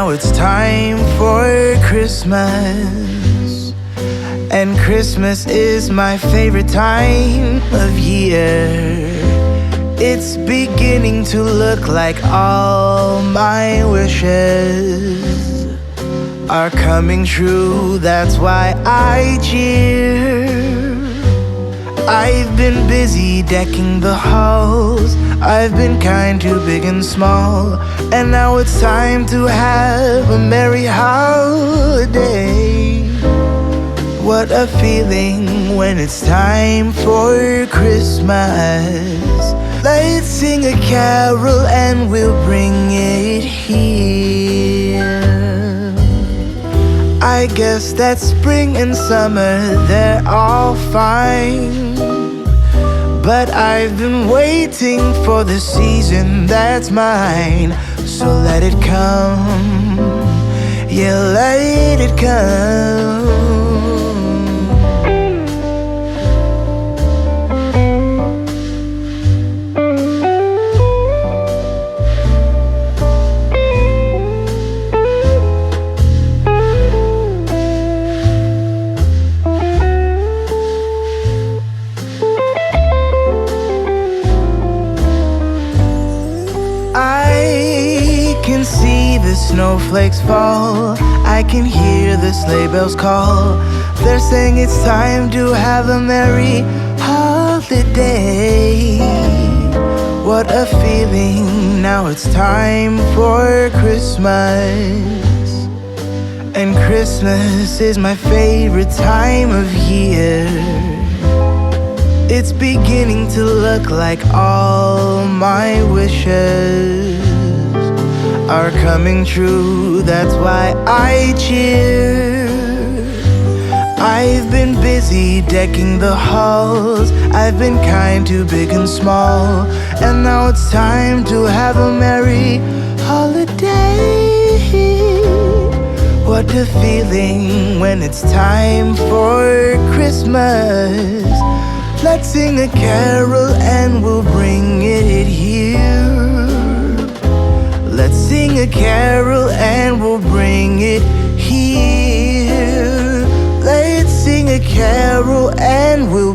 now it's time for Christmas. And Christmas is my favorite time of year. It's beginning to look like all my wishes are coming true. That's why I cheer. I've been busy decking the halls. I've been kind to big and small. And now it's time to have a merry holiday. What a feeling when it's time for Christmas. Let's sing a carol and we'll bring it here. I guess that spring and summer, they're all fine, but I've been waiting for the season that's mine. So let it come, yeah, let it come. I can see the snowflakes fall. I can hear the sleigh bells call. They're saying it's time to have a merry holiday. What a feeling, now it's time for Christmas. And Christmas is my favorite time of year. It's beginning to look like all my wishes are coming true. That's why I cheer. I've been busy decking the halls. I've been kind to big and small. And now it's time to have a merry holiday. What a feeling when it's time for Christmas. Let's sing a carol and we'll bring it here. Let's sing a carol and we'll bring it here. Let's sing a carol and we'll